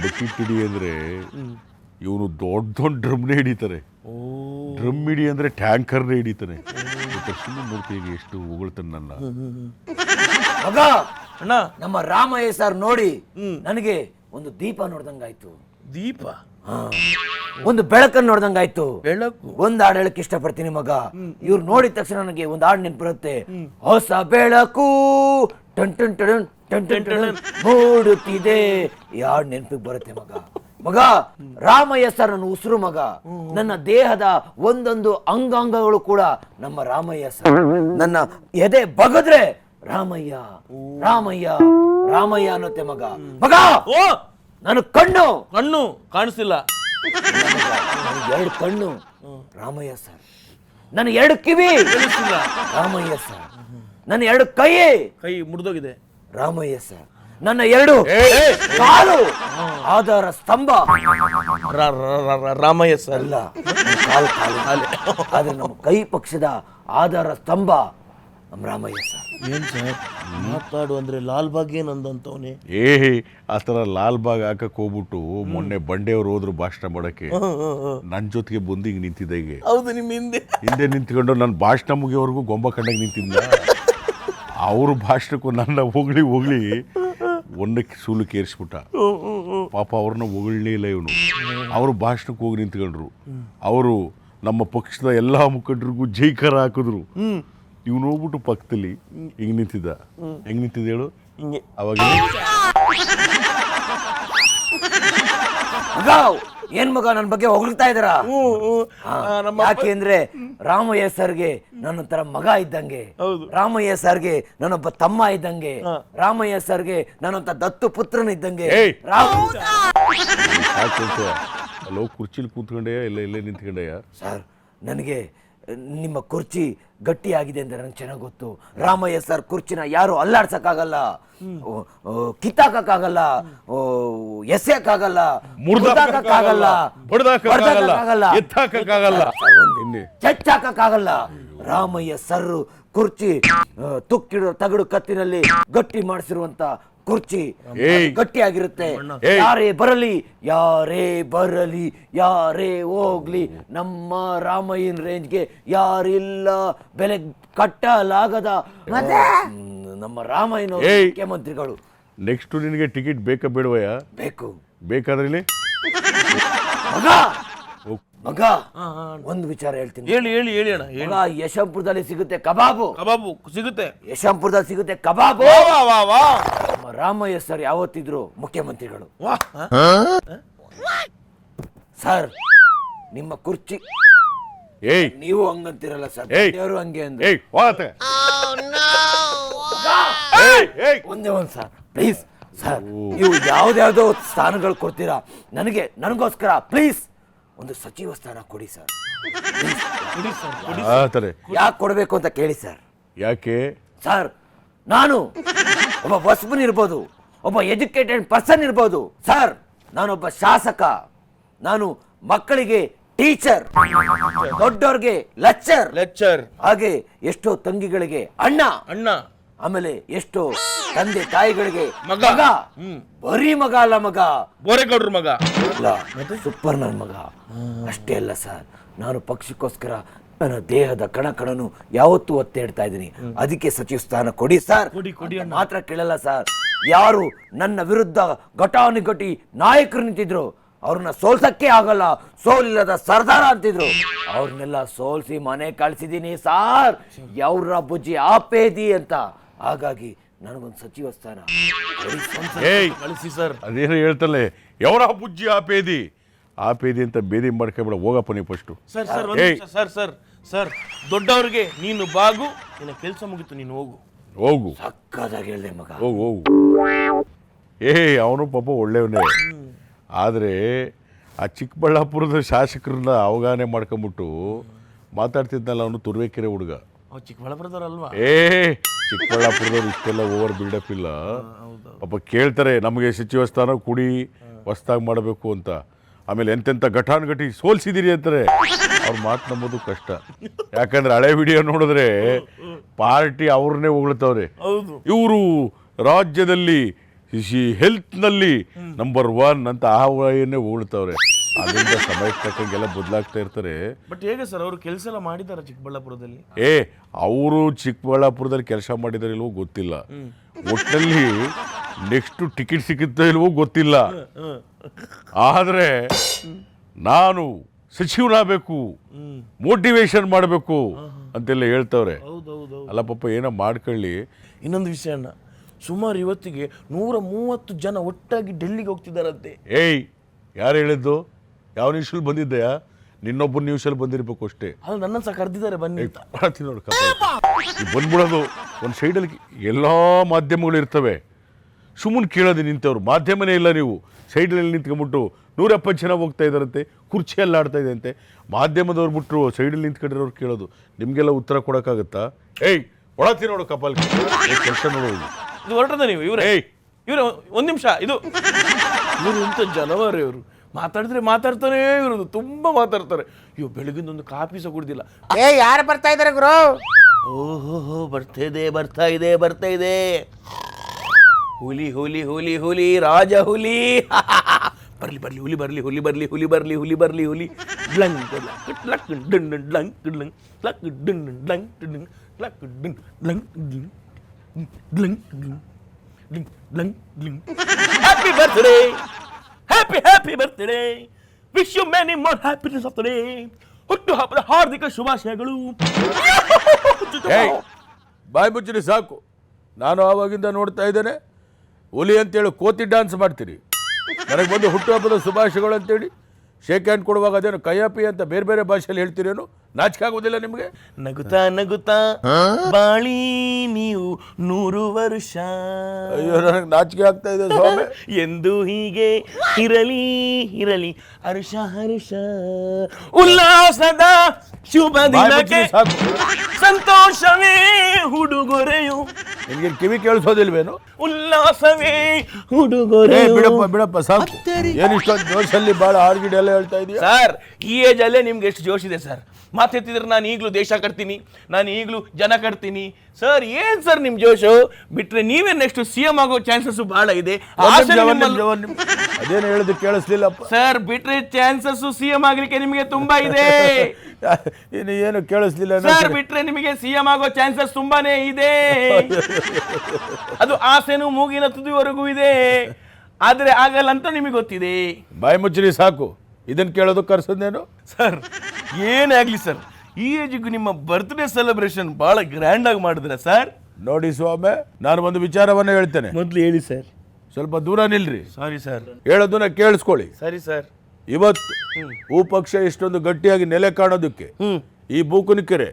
ಬಕೆಟ್ ಹಿಡಿ ಅಂದ್ರೆ ಇವನು ದೊಡ್ಡ ದೊಡ್ಡ ಡ್ರಮ್ನೇ ಹಿಡಿತಾರೆ. ಡ್ರಮ್ ಹಿಡಿ ಅಂದ್ರೆ ಟ್ಯಾಂಕರ್ನೇ ಹಿಡಿತಾನೆ. ಸುಮ್ಮನೆ ನೋಡ್ತೀವಿ ಎಷ್ಟು ಹೊಗಳ್ತಾನೆ ನನ್ನ ಮಗ. ಅಣ್ಣ, ನಮ್ಮ ರಾಮಯ್ಯ ಸರ್ ನೋಡಿ ನನಗೆ ಒಂದು ದೀಪ ನೋಡ್ದಂಗಾಯ್ತು. ದೀಪ? ಒಂದು ಬೆಳಕನ್ನು ನೋಡ್ದಂಗಾಯ್ತು. ಬೆಳಕು? ಒಂದ್ ಹಾಡು ಹೇಳಕ್ ಇಷ್ಟಪಡ್ತೀನಿ ಮಗ. ಇವ್ರು ನೋಡಿದ ತಕ್ಷಣ ನನಗೆ ಒಂದು ಹಾಡು ನೆನ್ಪು ಬರುತ್ತೆ. ಹೊಸ ಬೆಳಕು ton ton ton ton ton ton ಮೂಡುತ್ತಿದೆ. ಈ ಹಾಡು ನೆನ್ಪಿಗೆ ಬರುತ್ತೆ ಮಗ. ಮಗ, ರಾಮಯ್ಯ ಸರ್ ನನ್ನ ಉಸಿರು ಮಗ. ನನ್ನ ದೇಹದ ಒಂದೊಂದು ಅಂಗಾಂಗಗಳು ಕೂಡ ನಮ್ಮ ರಾಮಯ್ಯ ಸರ್. ನನ್ನ ಎದೆ ಬಗದ್ರೆ ರಾಮಯ್ಯ ರಾಮಯ್ಯ ರಾಮಯ್ಯ ಅನ್ನತ್ತೆ ಮಗ. ಮಗ, ಓ, ನನ್ನ ಕಣ್ಣು ಕಾಣಿಸ್ತಿಲ್ಲ. ಎರಡು ಕಣ್ಣು ರಾಮಯ್ಯ ಸರ್. ನನ್ನ ಎರಡು ಕಿವಿ ರಾಮಯ್ಯ ಸರ್. ನನ್ನ ಎರಡು ಕೈ ಮುರಿದೋಗಿದೆ ರಾಮಯ್ಯ ಸರ್. ನನ್ನ ಎರಡು ಕಾಲು ಆಧಾರ ಸ್ತಂಭ ರಾಮಯ್ಯ ಸರ್ ಅಲ್ಲ, ಕಾಲು ಆದ್ರೆ ನಮ್ಮ ಕೈ ಪಕ್ಷದ ಆಧಾರ ಸ್ತಂಭ ನಮ್ಮ ರಾಮಯ್ಯ ಸರ್. ಏನ್ ಸರ್ ಮಾತಾಡು ಅಂದ್ರೆ ಲಾಲ್ ಬಾಗ್ ಏನಂದಂತವನೇ? ಆ ಥರ ಲಾಲ್ ಬಾಗ್ ಹಾಕಕ್ ಹೋಗ್ಬಿಟ್ಟು ಮೊನ್ನೆ ಬಂಡೆಯವ್ರು ಹೋದ್ರು ಭಾಷಣ ಮಾಡಕ್ಕೆ. ನನ್ನ ಜೊತೆಗೆ ಬಂದು ಹಿಂಗೆ ನಿಂತಿದ್ದ. ಹೀಗೆ ಹೌದು, ನಿಮ್ಮ ಹಿಂದೆ ನಿಂತ್ಕೊಂಡು ನನ್ನ ಭಾಷಣ ಮುಗಿಯೋವರೆಗೂ ಗೊಂಬ ಕಂಡಾಗ ನಿಂತಿದ್ದ. ಅವ್ರ ಭಾಷಣಕ್ಕೂ ನನ್ನ ಹೊಗಳಿ ಒಂದಕ್ಕೆ ಸೂಲು ಕೇರಿಸ್ಬಿಟ್ಟ. ಪಾಪ ಅವ್ರನ್ನ ಹೊಗಳಲೇ ಇಲ್ಲ ಇವನು. ಅವರು ಭಾಷಣಕ್ಕೆ ಹೋಗಿ ನಿಂತ್ಕೊಂಡ್ರು. ಅವರು ನಮ್ಮ ಪಕ್ಷದ ಎಲ್ಲ ಮುಖಂಡರಿಗೂ ಜೈಕಾರ ಹಾಕಿದ್ರು. ಇವನು ಹೋಗ್ಬಿಟ್ಟು ಪಕ್ಕದಲ್ಲಿ ಹಿಂಗೆ ನಿಂತಿದ್ದ. ಹೆಂಗ್ ನಿಂತಿದ್ದ ಹೇಳು? ಹಿಂಗೆ. ಅವಾಗ ಮಗ, ಏನ್ ಮಗ ನನ್ನ ಬಗ್ಗೆ ಹೊಗಳ್ತಾ ಇದ್ದಾರಾ? ಯಾಕೆ ಅಂದ್ರೆ ರಾಮಯ್ಯ ಸರ್ಗೆ ನನ್ನೊಂಥರ ಮಗ ಇದ್ದಂಗೆ, ರಾಮಯ್ಯ ಸರ್ಗೆ ನನ್ನೊಬ್ಬ ತಮ್ಮ ಇದ್ದಂಗೆ, ರಾಮಯ್ಯ ಸರ್ಗೆ ನನ್ನೊಂತ ದತ್ತು ಪುತ್ರನ ಇದ್ದಂಗೆ. ಅಲ್ಲೋ ಕುರ್ಚಿಲಿ ಕೂತ್ಕೊಂಡೆಯ ಇಲ್ಲ ಇಲ್ಲೇ ನಿಂತ್ಕೊಂಡೆಯ? ಸರ್, ನನಗೆ ನಿಮ್ಮ ಕುರ್ಚಿ ಗಟ್ಟಿ ಆಗಿದೆ ಅಂತ ನನಗೆ ಚೆನ್ನಾಗಿ ಗೊತ್ತು. ರಾಮಯ್ಯ ಸರ್ ಕುರ್ಚಿನ ಯಾರು ಅಲ್ಲಾಡ್ಸಕ್ಕಾಗಲ್ಲ, ಕಿತ್ತಾಕಕ್ಕಾಗಲ್ಲ, ಎಸೆಯಕ್ಕಾಗಲ್ಲ, ಚಚ್ಚಾಕಕ್ಕಾಗಲ್ಲ. ರಾಮಯ್ಯ ಸರ್ ಕುರ್ಚಿ ತುಕ್ಕಿಡೋ ತಗಡು ಕತ್ತಿನಲ್ಲಿ ಗಟ್ಟಿ ಮಾಡಿಸಿರುವಂತ ಕುರ್ಚಿ ಗಟ್ಟಿಯಾಗಿರುತ್ತೆ. ಯಾರೇ ಬರಲಿ ಯಾರೇ ಹೋಗ್ಲಿ, ನಮ್ಮ ರಾಮಯ್ಯನ ರೇಂಜ್ಗೆ ಯಾರಿಲ್ಲ. ಬೆಲೆ ಕಟ್ಟಲಾಗದ ನಮ್ಮ ರಾಮಯ್ಯನ ಮುಖ್ಯಮಂತ್ರಿಗಳು. ನೆಕ್ಸ್ಟ್ ನಿನಗೆ ಟಿಕೆಟ್ ಬೇಕಾ ಬೇಡವಯ್ಯ? ಬೇಕಾದ್ರೆ ಇಲ್ಲಿ ಮಗ ಒಂದು ವಿಚಾರ ಹೇಳ್ತೀನಿ. ಹೇಳಿ ಅಣ್ಣ. ಮಗ, ಯಶವಂತಪುರದಲ್ಲಿ ಸಿಗುತ್ತೆ ಕಬಾಬು ಸಿಗುತ್ತೆ. ಯಶವಂತಪುರದಲ್ಲಿ ಸಿಗುತ್ತೆ ಕಬಾಬು. ನಮ್ಮ ರಾಮಯ್ಯ ಸರ್ ಯಾವತ್ತಿದ್ರು ಮುಖ್ಯಮಂತ್ರಿಗಳು. ಸರ್, ನಿಮ್ಮ ಕುರ್ಚಿ ನೀವು ಹಂಗಂತಿರಲ್ಲ ಸರ್, ದೇವರು ಹಂಗೆ ಅಂದ್ರೆ. ಒಂದೇ ಒಂದ್ ಸರ್, ಪ್ಲೀಸ್ ಸರ್, ನೀವು ಯಾವ್ದಾವ್ದೋ ಸ್ಥಾನಗಳು ಕೊಡ್ತೀರಾ, ನನಗೋಸ್ಕರ ಪ್ಲೀಸ್ ಒಂದು ಸಚಿವ ಸ್ಥಾನ ಕೊಡಿ ಸರ್. ಯಾಕೆ ಕೊಡಬೇಕು ಅಂತ ಕೇಳಿ ಸರ್. ಯಾಕೆ ಸರ್, ನಾನು ಒಬ್ಬ ಹೊಸಬನ್ ಇರ್ಬೋದು, ಒಬ್ಬ ಎಜುಕೇಟೆಡ್ ಪರ್ಸನ್ ಇರ್ಬೋದು ಸರ್. ನಾನೊಬ್ಬ ಶಾಸಕ, ನಾನು ಮಕ್ಕಳಿಗೆ ಟೀಚರ್, ದೊಡ್ಡವ್ರಿಗೆ ಲೆಕ್ಚರ್, ಹಾಗೆ ಎಷ್ಟೋ ತಂಗಿಗಳಿಗೆ ಅಣ್ಣ, ಆಮೇಲೆ ಎಷ್ಟೋ ತಂದೆ ತಾಯಿಗಳಿಗೆ ಮಗ. ಬರೀ ಮಗ ಅಲ್ಲ ಮಗ, ಬೋರೇಗೌಡ್ರ ಮಗ ಅಲ್ಲ, ಸೂಪರ್ ನನ್ನ ಮಗ. ಅಷ್ಟೇ ಅಲ್ಲ ಸರ್, ನಾನು ಪಕ್ಷಕ್ಕೋಸ್ಕರ ನನ್ನ ದೇಹದ ಕಣಕಣನು ಯಾವತ್ತೂ ಒತ್ತೆ ಇಡ್ತಾ ಇದ್ದೀನಿ. ಅದಕ್ಕೆ ಸಚಿವ ಸ್ಥಾನ ಕೊಡಿ ಸರ್. ಮಾತ್ರ ಕೇಳಲ್ಲ ಸರ್, ಯಾರು ನನ್ನ ವಿರುದ್ಧ ಘಟಾನುಘಟಿ ನಾಯಕರು ನಿಂತಿದ್ರು ಅವ್ರನ್ನ ಸೋಲ್ಸಕ್ಕೆ ಆಗಲ್ಲ, ಸೋಲಿಲ್ಲದ ಸರ್ದಾರ ಅಂತಿದ್ರು, ಅವ್ರನ್ನೆಲ್ಲ ಸೋಲ್ಸಿ ಮನೆ ಕಳ್ಸಿದೀನಿ ಸಾರ್. ಯಾವ್ರ ಬುಜ್ಜಿ ಆಪೇದಿ ಅಂತ. ಹಾಗಾಗಿ ನನಗೊಂದು ಸಚಿವ ಸ್ಥಾನ ಕಳಿಸಿ ಸರ್. ಅದೇನೋ ಹೇಳ್ತಲ್ಲೇ, ಯಾವ್ರ ಬುಜ್ಜಿ ಆಪೇದಿ ಅಂತ ಬೇದಿ ಮಾಡ್ಕೊಬೇಡ, ಹೋಗಪ್ಪ ನೀವು ಫಸ್ಟು. ಸರ್, ದೊಡ್ಡವ್ರಿಗೆ ನೀನು ಬಾಗು, ನಿನ್ನ ಕೆಲಸ ಮುಗಿತು, ನೀನು ಹೋಗು. ಹೋಗು ಸಕ್ಕದಾಗಿ ಹೇಳ್ದೆ ಮಗ. ಹೋಗು ಹೋಗು. ಅವನು ಪಾಪ ಒಳ್ಳೆಯವನೇ, ಆದರೆ ಆ ಚಿಕ್ಕಬಳ್ಳಾಪುರದ ಶಾಸಕರನ್ನ ಅವಗಾಹನೆ ಮಾಡ್ಕೊಂಬಿಟ್ಟು ಮಾತಾಡ್ತಿದ್ನಲ್ಲ ಅವನು ತುರುವೇಕೆರೆ ಹುಡುಗ. ಚಿಕ್ಕಬಳ್ಳಾಪುರದವ್ರಲ್ವಾ? ಚಿಕ್ಕಬಳ್ಳಾಪುರದವ್ರು ಇಷ್ಟೆಲ್ಲ ಓವರ್ ಬಿಲ್ಡಪ್ ಇಲ್ಲ. ಪಾಪ ಕೇಳ್ತಾರೆ ನಮಗೆ ಸಚಿವ ಸ್ಥಾನ ಕುಡಿ ಹೊಸ್ದಾಗಿ ಮಾಡಬೇಕು ಅಂತ, ಆಮೇಲೆ ಎಂತೆಂಥ ಘಟಾನುಘಟಿ ಸೋಲ್ಸಿದ್ದೀರಿ ಅಂತಾರೆ. ಅವ್ರ ಮಾತು ನಂಬೋದು ಕಷ್ಟ, ಯಾಕಂದ್ರೆ ಹಳೆ ವಿಡಿಯೋ ನೋಡಿದ್ರೆ ಪಾರ್ಟಿ ಅವ್ರನ್ನೇ ಹೊಗಳ್ತವ್ರೆ. ಇವರು ರಾಜ್ಯದಲ್ಲಿ ಹೆಲ್ತ್ನಲ್ಲಿ ನಂಬರ್ 1 ಅಂತ ಆ ವಯನ್ನೇ ಹೊಗಳ್ತವ್ರೆ. ಅದರಿಂದ ಸಮಯಕ್ಕೆ ತಕ್ಕಂಗೆಲ್ಲ ಬದಲಾಗ್ತಾ ಇರ್ತಾರೆ. ಬಟ್ ಹೇಗೆ ಸರ್ ಅವರು ಕೆಲಸ ಎಲ್ಲ ಮಾಡಿದಾರ ಚಿಕ್ಕಬಳ್ಳಾಪುರದಲ್ಲಿ? ಅವರು ಚಿಕ್ಕಬಳ್ಳಾಪುರದಲ್ಲಿ ಕೆಲಸ ಮಾಡಿದಾರೆ ಇಲ್ವೋ ಗೊತ್ತಿಲ್ಲ, ಒಟ್ಟಲ್ಲಿ ನೆಕ್ಸ್ಟ್ ಟಿಕೆಟ್ ಸಿಗುತ್ತೋ ಇಲ್ವೋ ಗೊತ್ತಿಲ್ಲ. ಆದರೆ ನಾನು ಸಚಿವನಾಗಬೇಕು, ಮೋಟಿವೇಶನ್ ಮಾಡಬೇಕು ಅಂತೆಲ್ಲ ಹೇಳ್ತವ್ರೆ. ಅಲ್ಲ ಪಾಪ ಏನೋ ಮಾಡ್ಕೊಳ್ಳಿ. ಇನ್ನೊಂದು ವಿಷಯ ಅಣ್ಣ, ಸುಮಾರು ಇವತ್ತಿಗೆ 130 ಜನ ಒಟ್ಟಾಗಿ ಡೆಲ್ಲಿಗೆ ಹೋಗ್ತಿದ್ದಾರಂತೆ. ಯಾರು ಹೇಳಿದ್ದು? ಯಾವ ನ್ಯೂಸಲ್ಲಿ ಬಂದಿದ್ದೆಯಾ? ನಿನ್ನೊಬ್ಬ ನ್ಯೂಸಲ್ಲಿ ಬಂದಿರಬೇಕು ಅಷ್ಟೇ. ಅದು ನನ್ನ ಸಹ ಕರೆದಿದ್ದಾರೆ ಬನ್ನಿ. ನೋಡು ಬಂದ್ಬಿಡೋದು ಒಂದು ಸೈಡಲ್ಲಿ ಎಲ್ಲ ಮಾಧ್ಯಮಗಳು ಇರ್ತವೆ, ಸುಮ್ಮನೆ ಕೇಳೋದು ನಿಂತವ್ರು. ಮಾಧ್ಯಮನೇ ಇಲ್ಲ, ನೀವು ಸೈಡಲ್ಲಿ ನಿಂತ್ಕೊಂಡ್ಬಿಟ್ಟು 170 ಜನ ಹೋಗ್ತಾ ಇದ್ದಾರಂತೆ, ಕುರ್ಚಿ ಎಲ್ಲ ಆಡ್ತಾ ಇದೆ ಅಂತೆ. ಮಾಧ್ಯಮದವ್ರು ಬಿಟ್ಟರು ಸೈಡಲ್ಲಿ ನಿಂತ್ಕೊಂಡಿರೋರು ಕೇಳೋದು. ನಿಮಗೆಲ್ಲ ಉತ್ತರ ಕೊಡೋಕ್ಕಾಗತ್ತಾ? ಒಳತಿ ನೋಡು ಕಪಾಲ್ ಕೆಲಸ ನೋಡೋದು. ಇದು ಹೊರಟದ ನೀವು ಇವ್ರೆ ಒಂದು ನಿಮಿಷ. ಇವರು ಇಂಥ ಜನವರ ಇವರು ಮಾತಾಡ್ತಾನೆ ಇರೋದು, ತುಂಬಾ ಮಾತಾಡ್ತಾರೆ. ಅಯ್ಯೋ ಬೆಳಗಿಂದ ಒಂದು ಕಾಫಿ ಸಹ ಕುಡ್ದಿಲ್ಲ. ಯಾರು ಬರ್ತಾ ಇದಾರೆ ಗುರು? ಓಹೋ ಬರ್ತಾ ಇದೆ. ಹುಲಿ ಹುಲಿ ಹುಲಿ ಹುಲಿ ರಾಜ ಹುಲಿ. ಬರ್ಲಿ ಹುಲಿ ಹುಲಿ. Happy birthday. Wish you many more happiness of the day. ಹುಟ್ಟು ಹಬ್ಬದ ಹಾರ್ದಿಕ ಶುಭಾಶಯಗಳು. ಬಾಯ್ ಮುಚ್ಚಿರಿ ಸಾಕು. ನಾನು ಆವಾಗಿಂದ ನೋಡ್ತಾ ಇದ್ದೇನೆ, ಹುಲಿ ಅಂತೇಳಿ ಕೋತಿ ಡ್ಯಾನ್ಸ್ ಮಾಡ್ತೀರಿ, ನನಗೆ ಬಂದು ಹುಟ್ಟುಹಬ್ಬದ ಶುಭಾಶಯಗಳು ಅಂತೇಳಿ ಶೇಕ್ ಹ್ಯಾಂಡ್ ಕೊಡುವಾಗ ಅದೇನು ಕೈಯಪ್ಪಿ ಅಂತ ಬೇರೆ ಬೇರೆ ಭಾಷೆಯಲ್ಲಿ ಹೇಳ್ತೀರೇನು? ನಾಚಿಕೆ ಆಗೋದಿಲ್ಲ ನಿಮಗೆ? ನಗುತ್ತಾ ಬಾಳಿ ನೀವು 100 ವರ್ಷ. ಅಯ್ಯೋ ನನಗೆ ನಾಚಿಕೆ ಆಗ್ತಾ ಇದೆ ಸ್ವಾಮಿ. ಎಂದು ಹೀಗೆ ಇರಲಿ ಹರ್ಷ ಉಲ್ಲಾಸದ ಶುಭ ದಿನಕ್ಕೆ ಸಂತೋಷವೇ ಹುಡುಗೊರೆಯು. ನಿನಗೆ ಕಿವಿ ಕೇಳಿಸೋದಿಲ್ವೇನು? ಉಲ್ಲಾಸವೇ ಹುಡುಗೊರೆ. ಬಿಡಪ್ಪ ಸಾಕು. ಏನಿಷ್ಟೊಂದು ಜೋಶಲ್ಲಿ ಭಾಳ ಆರ್ಗಿಡ್ ಎಲ್ಲ ಹೇಳ್ತಾ ಇದೀಯ ಸರ್? ಈ ಏಜ್ ಅಲ್ಲೇ ನಿಮ್ಗೆ ಎಷ್ಟು ಜೋಶ್ ಇದೆ ಸರ್? ಮಾತೆತ್ತಿದ್ರೆ ನಾನು ಈಗಲೂ ದೇಶ ಕಟ್ತೀನಿ, ನಾನು ಈಗಲೂ ಜನ ಕಟ್ತೀನಿ ಸರ್. ಏನ್ ಸರ್ ನಿಮ್ ಜೋಶು? ಬಿಟ್ರೆ ನೀವೇ ನೆಕ್ಸ್ಟ್ CM ಆಗೋ ಚಾನ್ಸಸ್ ಬಹಳ ಇದೆ. ಅದೇನು ಹೇಳಿದ್ ಕೇಳಿಸ್ಲಿಲ್ಲಪ್ಪ ಸರ್. ಬಿಟ್ರೆ ಚಾನ್ಸಸ್ CM ಆಗ್ಲಿಕ್ಕೆ ನಿಮಗೆ ತುಂಬಾ ಇದೆ. ಏನು ಕೇಳಿಸ್ಲಿಲ್ಲ ಸರ್? ಬಿಟ್ರೆ ನಿಮಗೆ CM ಆಗೋ ಚಾನ್ಸಸ್ ತುಂಬಾನೇ ಇದೆ. ಅದು ಆಸೆನೂ ಮೂಗಿನ ತುದಿವರೆಗೂ ಇದೆ, ಆದ್ರೆ ಆಗಲ್ಲ ಅಂತ ನಿಮಗೆ ಗೊತ್ತಿದೆ. ಬಾಯಿ ಮುಚ್ಚಿರಿ ಸಾಕು. ಇದನ್ನ ಕೇಳೋದು ಕರ್ಸೋದೇನು? ಸರ್ ಏನೇ ಆಗ್ಲಿ ಸರ್, ಈ ಏಜಿಗೂ ನಿಮ್ಮ ಬರ್ತ್ಡೇ ಸೆಲೆಬ್ರೇಷನ್ ಬಹಳ ಗ್ರ್ಯಾಂಡ್ ಆಗಿ ಮಾಡಿದ್ರೆ ಸರ್. ನೋಡಿ ಸ್ವಾಮಿ, ನಾನು ಒಂದು ವಿಚಾರವನ್ನ ಹೇಳ್ತೇನೆ. ಮೊದ್ಲು ಹೇಳಿ ಸರ್. ಸ್ವಲ್ಪ ದೂರ ನಿಲ್ರಿ. Sorry sir. ಹೇಳೋದನ್ನ ಕೇಳಿಸ್ಕೊಳ್ಳಿ. ಸರಿ ಸರ್. ಇವತ್ತು ಪಕ್ಷ ಇಷ್ಟೊಂದು ಗಟ್ಟಿಯಾಗಿ ನೆಲೆ ಕಾಣೋದಕ್ಕೆ ಈ ಬೂಕುನಿಕೆರೆ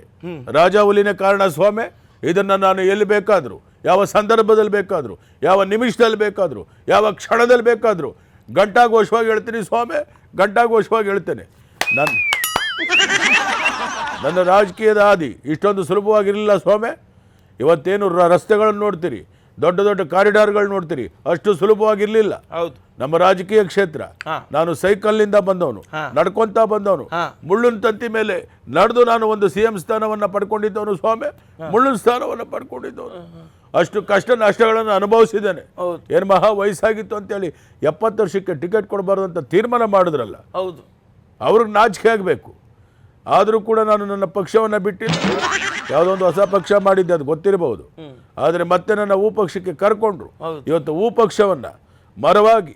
ರಾಜಾಹುಲಿನೇ ಕಾರಣ ಸ್ವಾಮಿ. ಇದನ್ನ ನಾನು ಎಲ್ಲಿ ಬೇಕಾದರೂ, ಯಾವ ಸಂದರ್ಭದಲ್ಲಿ ಬೇಕಾದರೂ, ಯಾವ ನಿಮಿಷದಲ್ಲಿ ಬೇಕಾದರೂ, ಯಾವ ಕ್ಷಣದಲ್ಲಿ ಬೇಕಾದರೂ ಘಂಟಾಘೋಷವಾಗಿ ಹೇಳ್ತೀನಿ ಸ್ವಾಮಿ, ಘಂಟಾಘೋಷವಾಗಿ ಹೇಳ್ತೇನೆ. ನನ್ನ ರಾಜಕೀಯದ ಹಾದಿ ಇಷ್ಟೊಂದು ಸುಲಭವಾಗಿರಲಿಲ್ಲ ಸ್ವಾಮಿ. ಇವತ್ತೇನು ರಸ್ತೆಗಳನ್ನು ನೋಡ್ತೀರಿ, ದೊಡ್ಡ ದೊಡ್ಡ ಕಾರಿಡಾರ್ಗಳು ನೋಡ್ತೀರಿ, ಅಷ್ಟು ಸುಲಭವಾಗಿರ್ಲಿಲ್ಲ ನಮ್ಮ ರಾಜಕೀಯ ಕ್ಷೇತ್ರ. ನಾನು ಸೈಕಲ್ನಿಂದ ಬಂದವನು, ನಡ್ಕೊಂತ ಬಂದವನು, ಮುಳ್ಳಿನ ತಂತಿ ಮೇಲೆ ನಡೆದು ನಾನು ಒಂದು CM ಸ್ಥಾನವನ್ನ ಪಡ್ಕೊಂಡಿದ್ದವನು ಸ್ವಾಮಿ, ಮುಳ್ಳಿನ ಸ್ಥಾನವನ್ನ ಪಡ್ಕೊಂಡಿದ್ದವನು. ಅಷ್ಟು ಕಷ್ಟ ನಷ್ಟಗಳನ್ನು ಅನುಭವಿಸಿದ್ದೇನೆ. ಏನು ಮಹಾ ವಯಸ್ಸಾಗಿತ್ತು ಅಂತೇಳಿ 70 ವರ್ಷಕ್ಕೆ ಟಿಕೆಟ್ ಕೊಡಬಾರ್ದು ಅಂತ ತೀರ್ಮಾನ ಮಾಡಿದ್ರಲ್ಲ, ಅವ್ರಿಗೆ ನಾಚಿಕೆ ಆಗಬೇಕು. ಆದರೂ ಕೂಡ ನಾನು ನನ್ನ ಪಕ್ಷವನ್ನು ಬಿಟ್ಟಿಲ್ಲ. ಯಾವುದೋ ಒಂದು ಹೊಸ ಪಕ್ಷ ಮಾಡಿದ್ದೆ, ಅದು ಗೊತ್ತಿರಬಹುದು. ಆದರೆ ಮತ್ತೆ ನನ್ನ ಪಕ್ಷಕ್ಕೆ ಕರ್ಕೊಂಡ್ರು. ಇವತ್ತು ಪಕ್ಷವನ್ನ ಮರವಾಗಿ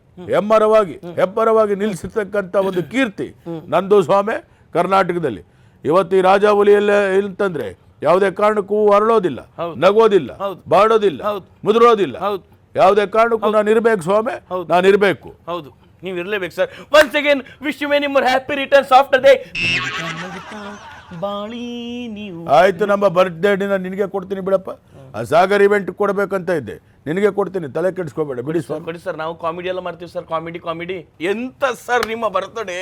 ಹೆಬ್ಬರವಾಗಿ ನಿಲ್ಲಿಸತಕ್ಕಂಥ ಒಂದು ಕೀರ್ತಿ ನಂದು ಸ್ವಾಮಿ ಕರ್ನಾಟಕದಲ್ಲಿ. ಇವತ್ತು ಈ ರಾಜಾಹುಲಿಯಲ್ಲೇ ಅಂತಂದ್ರೆ ಯಾವುದೇ ಕಾರಣಕ್ಕೂ ಅರಳೋದಿಲ್ಲ, ನಗೋದಿಲ್ಲ, ಬಾಡೋದಿಲ್ಲ, ಮುದುರೋದಿಲ್ಲ. ಯಾವುದೇ ಕಾರಣಕ್ಕೂ ನಾನು ಇರ್ಬೇಕು ಸ್ವಾಮಿ, ನಾನು ಇರ್ಬೇಕು. ಹೌದು, ನೀವು ಇರಲೇಬೇಕು sir. Once again wish you many more happy returns after day. ಬಾಳಿ ನೀವು. ಆಯ್ತು, ನಮ್ಮ ಬರ್ತ್ಡೇ ದಿನ ನಿನಗೆ ಕೊಡ್ತೀನಿ ಬಿಡಪ್ಪ. ಆ ಸಾಗರ್ ಇವೆಂಟ್ ಕೊಡಬೇಕಂತ ಇದ್ದೆ, ನಿನಗೆ ಕೊಡ್ತೀನಿ, ತಲೆ ಕೆಡಿಸ್ಕೋಬೇಡ. ಬಿಡಿ ಸ್ವಾಮಿ. ಕೊಡಿ ಸರ್, ನಾವು ಕಾಮಿಡಿ ಎಲ್ಲ ಮಾಡ್ತೀವಿ ಸರ್. ಕಾಮಿಡಿ ಎಂತ ಸರ್ ನಿಮ್ಮ ಬರ್ತಡೆ,